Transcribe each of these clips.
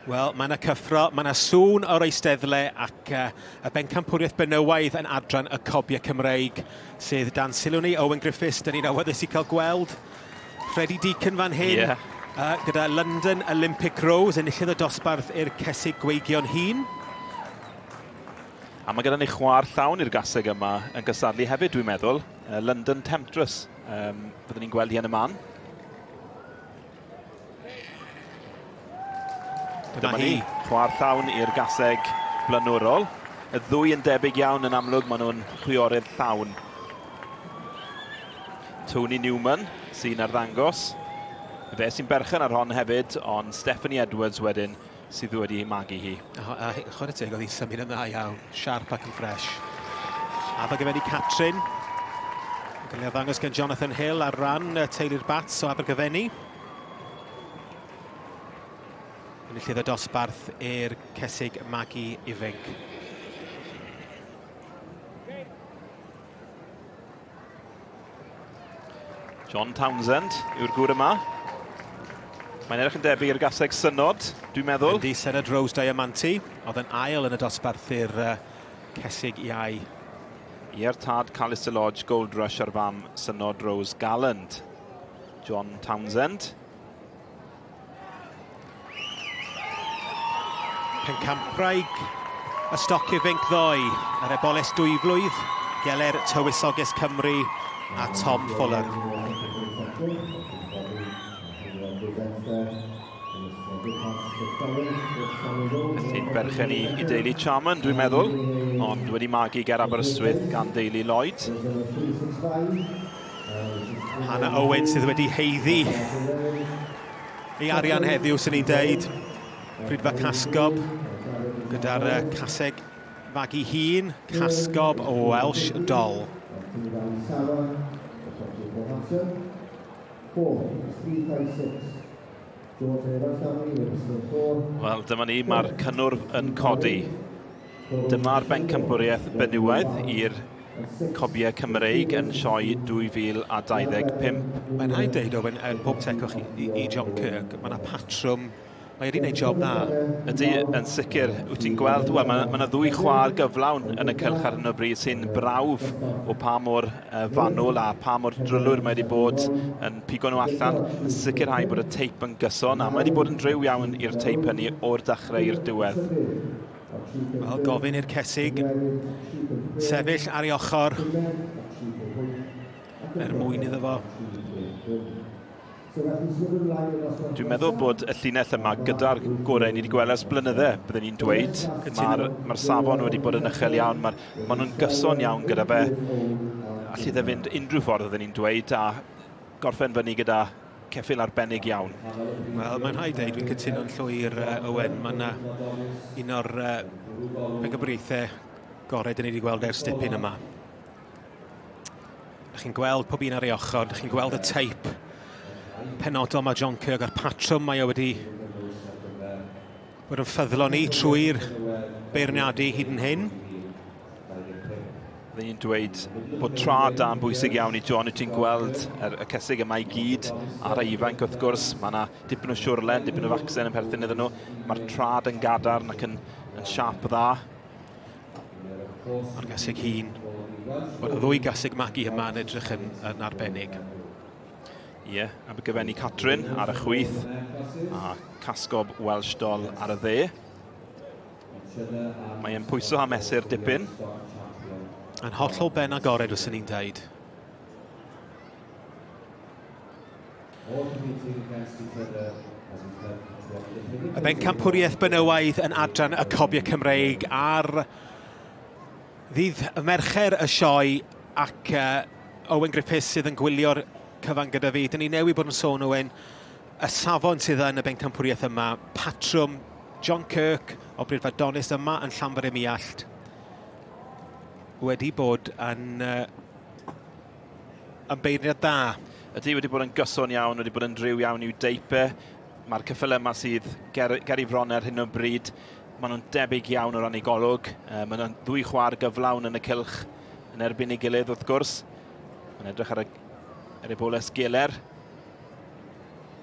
Wel, mae yna cyffro, mae yna sŵn o'r eisteddle ac y Pencampwriaeth Benywaidd yn adran y Cobiau Cymreig sydd dan sylw ni Owen Griffiths. Dyn ni'n awyddus i cael gweld Freddie Deacon fan hyn gyda London Olympic Rose enillydd y dosbarth i'r cesig gweigion hŷn. A mae gyda ni chwar llawn i'r gaseg yma yn gysadlu hefyd, dwi'n meddwl. London Temptress, byddwn ni'n gweld hi yn y man. Dyma ni, chwar llawn i'r gaseg blaenorol. Y ddwy yn debyg iawn yn amlwg, maen nhw'n chwiorydd llawn. Tony Newman sy'n arddangos. Fe sy'n berchen ar hon hefyd, ond Stephanie Edwards wedyn sydd wedi magu hi. Chwarae teg, oedd hi'n symud yn dda iawn, sharp ac yn ffres. Abergyfenni Catrin. Gael ei ddangos gan Jonathan Hill ar ran teulu'r bats o Abergyfenni. Enillydd y dosbarth i'r cesig magu ifanc. John Townsend yw'r gŵr yma. Mae'n edrych yn debyg i'r gaseg synod, dwi'n meddwl. Yndi, Senedd Rose Diamanti, oedd yn ail yn y dosbarth i'r cesig iau. I'r tad Callister Lodge Gold Rush ar fam synod Rose Galland. John Townsend. Pencampwriaeth y stoc ifanc ddoe ar eboles 2 flwydd, Geler Tywysoges Cymru a Tom Fuller. Felly'n berchen i deulu Charman, dwi'n meddwl, ond wedi magu ger Aberystwyth gan deulu Lloyd. Hannah Owen sydd wedi heiddi ei arian heddiw, sy'n ni'n deud. Brydfa Casgob gyda'r caseg fagu hun, Casgob o Welsh Doll. Wel, dyma ni, mae'r cynnwrf yn codi. Dyma'r Pencampwriaeth Benywaidd i'r Cobiau Cymreig yn Sioe 2025. Mae'n rhaid deud Owen, yn bob tegwch i John Kirk, mae yna patrwm. Mae wedi gwneud job dda. Ydy, yn sicr, wyt ti'n gweld, wel, mae yna ddwy chwar gyflawn yn y cylch ar hyn o bryd sy'n brawf o pa mor fanwl a pa mor drylwyr mae wedi bod yn pigo nhw allan. Yn sicrhau bod y teip yn gyson, a mae wedi bod yn driw iawn i'r teip hynny o'r dechrau i'r diwedd. Wel, gofyn i'r cesig sefyll ar ei ochr mwyn iddo fo. Dwi'n meddwl bod y llinell yma gyda'r gorau ni wedi gweld ers blynydde, byddwn ni'n dweud. Mae'r safon wedi bod yn uchel iawn, maen nhw'n gyson iawn gyda fe. Alli dde fynd unrhyw ffordd byddwn ni'n dweud, a gorffen fyny gyda ceffil arbennig iawn. Wel, mae'n rhaid deud, dwi'n cytuno'n llwyr Owen. Mae'n un o'r Pencampwriaethau gorau dyn ni wedi gweld ers dipyn yma. Dych chi'n gweld pob un ar ei ochr, dych chi'n gweld y teip penodol mae John Kirk a'r patrwm mae wedi bod yn ffyddlon ni trwy'r beirniadu hyd yn hyn. Byddwn ni'n dweud bod trad da'n bwysig iawn i John, wyt ti'n gweld y cesig yma i gyd ar ei ifanc wrth gwrs. Mae yna dipyn o siwrlen, dipyn o facsen yn perthyn iddyn nhw. Mae'r trad yn gadarn ac yn siap dda. Mae'r gasig hun, bod y ddwy gasig magu yma yn edrych yn arbennig. Ie, Abergyfenni Catrin ar y chwith a Casgob Welsh Doll ar y dde. Mae'n pwyso a mesur dipyn. Yn hollol ben agored, os ni'n deud. Y Pencampwriaeth Benywaidd yn adran y Cobiau Cymreig ar ddydd y mercher y Sioe ac Owen Griffiths sydd yn gwylio'r cyfan gyda fi. Dyn ni newydd bod yn sôn Owen, y safon sydd yn y Pencampwriaeth yma, patrwm John Kirk o Brydfa Donis yma yn Llanfair y Miallt wedi bod yn beirniad da. Ydy wedi bod yn gyson iawn, wedi bod yn driw iawn i'w deipau. Mae'r cyffyle yma sydd ger i fron ar hyn o bryd. Maen nhw'n debyg iawn o ran ei golwg. Maen nhw'n ddwy chwar gyflawn yn y cylch yn erbyn ei gilydd wrth gwrs. Mae'n edrych ar y eboles Geler,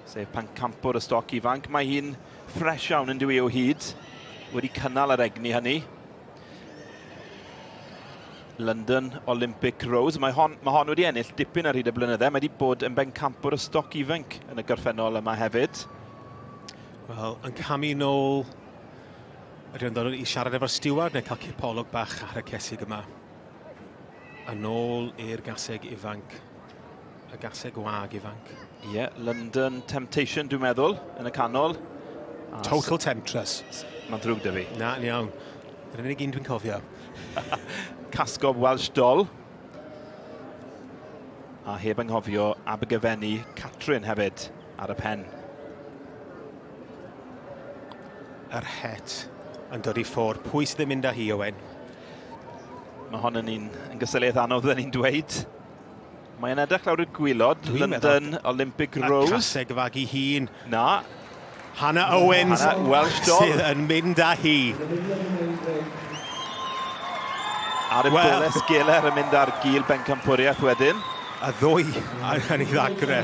sef Pencampwr y stoc ifanc. Mae hi'n ffres iawn yn dwi o hyd. Wedi cynnal yr egni hynny. London Olympic Rose. Mae hon wedi ennill dipyn ar hyd y blynyddau. Mae wedi bod yn bencampwr y stoc ifanc yn y gorffennol yma hefyd. Wel, yn camu nôl, ydy'n dod i siarad efo'r steward neu cael cipolwg bach ar y cesig yma. Yn ôl i'r gaseg ifanc, y gaseg wag ifanc. Ie, London Temptation dwi'n meddwl yn y canol. Total Temptress. Mae'n drwg dy fi. Na, yn iawn. Yr unig un dwi'n cofio. Casgob Welsh Doll. A heb anghofio Abergavenny Catrin hefyd ar y pen. Yr het yn dod i ffwrdd. Pwy sydd yn mynd â hi, Owen? Mae hon yn gysylliaeth anodd yn ni'n dweud. Mae'n edrych lawr y gwylod. London Olympic Rose. Y caseg fag i hun. Na. Hannah Owens Welsh Doll sydd yn mynd â hi. Ar y boles Geler yn mynd ar gil Pencampwriaeth wedyn. Y ddwy yn ei ddagre.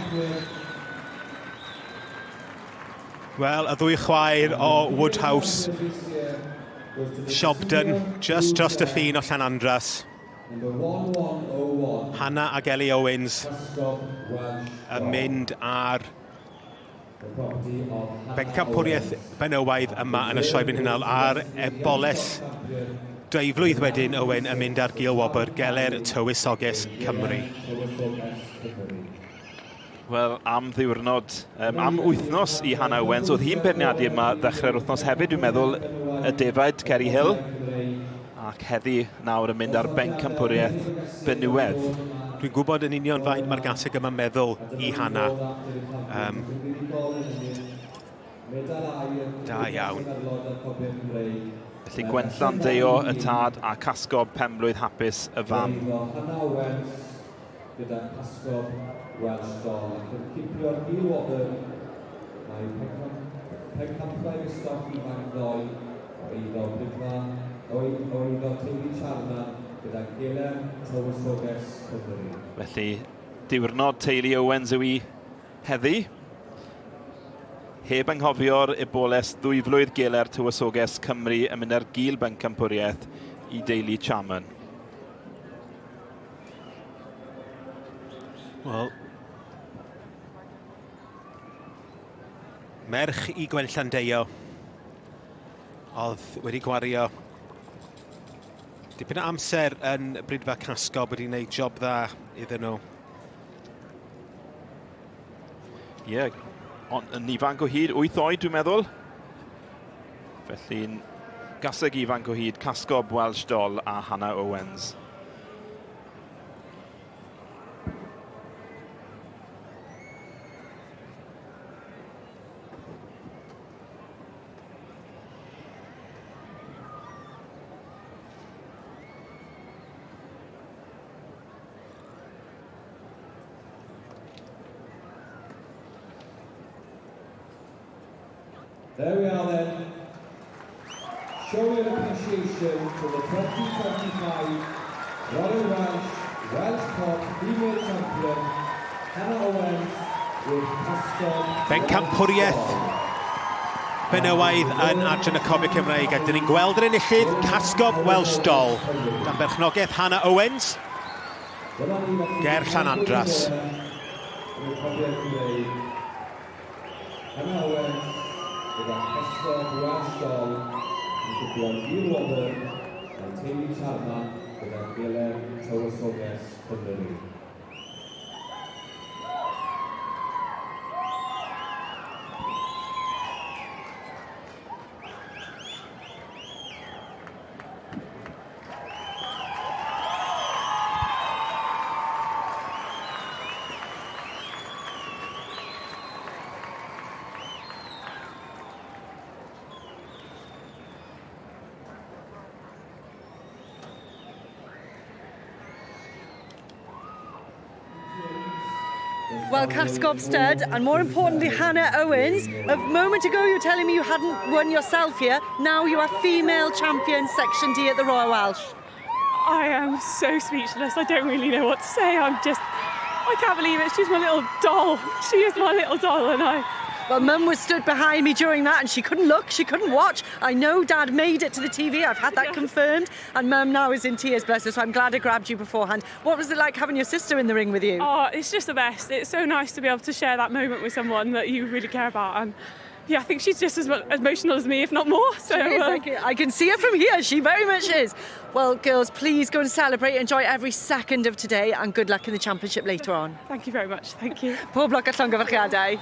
Wel, y ddwy chwaer o Woodhouse. Shobden, just dros y ffin o Llanandras. Hannah ac Ellie Owens yn mynd ar Pencampwriaeth Benywaidd yma yn y sioe frenhinol a'r boles dweiflwydd wedyn Owen yn mynd ar gil wobr Geler Tywysoges Cymru. Wel, am ddiwrnod, am wythnos i Hannah Owens, oedd hi'n beirniadu yma ddechrau'r wythnos hefyd, dwi'n meddwl y defaid Ceri Hill, ac heddi nawr yn mynd ar Pencampwriaeth Benywaidd. Dwi'n gwybod yn union faint mae'r gaseg yma'n meddwl i Hannah. Da iawn. Felly Gwentlan Deo y tad a Casgob Penblwydd hapus y fam. Hannah Owens gyda Casgob Welsh Doll ac yn cipio'r gil wobr. Mae Pencampwriaeth stoc ifanc ddoi o iddo Brydla, o iddo teulu Charman gyda Geler Tywysoges Cymru. Felly diwrnod teulu Owens yw i heddi. Heb anghofio'r eboles ddwyflwydd Geler Tywysoges Cymru yn mynd ar gil Pencampwriaeth i deulu Charman. Wel, merch i Gwentlan Deo oedd wedi gwario dipyn o amser yn Brydfa Casgob, wedi gwneud job dda iddyn nhw. Ie, ond yn ifanc o hyd, 8 oed dwi'n meddwl. Felly'n gaseg ifanc o hyd, Casgob Welsh Doll a Hannah Owens. There we are then, showing appreciation for the 2025 Royal Welsh Cobs female champion, Hannah Owens with Casgob. Pencampwriaeth Benywaidd yn adran y Cobiau Cymreig. A dyn ni'n gweld yr enillydd Casgob Welsh Doll gan berchnogaeth Hannah Owens ger Llanandras. Hannah Owens gyda Casgob Welsh Doll yn cipio'r gil wobr a'i teulu Charman gyda Geler Tywysoges Cymru. Well, Casgob stud, and more importantly, Hannah Owens. A moment ago, you were telling me you hadn't won yourself here. Now you are female champion Section D at the Royal Welsh. I am so speechless. I don't really know what to say. I can't believe it. She's my little doll. She is my little doll, and Well, Mum was stood behind me during that and she couldn't look, she couldn't watch. I know Dad made it to the TV, I've had that confirmed, and Mum now is in tears, bless her, so I'm glad I grabbed you beforehand. What was it like having your sister in the ring with you? Oh, it's just the best. It's so nice to be able to share that moment with someone that you really care about, and yeah, I think she's just as emotional as me, if not more. So I can see her from here, she very much is. Well, girls, please go and celebrate, enjoy every second of today, and good luck in the championship later on. Thank you very much, thank you. Pob lwc at llongyfarchiadau.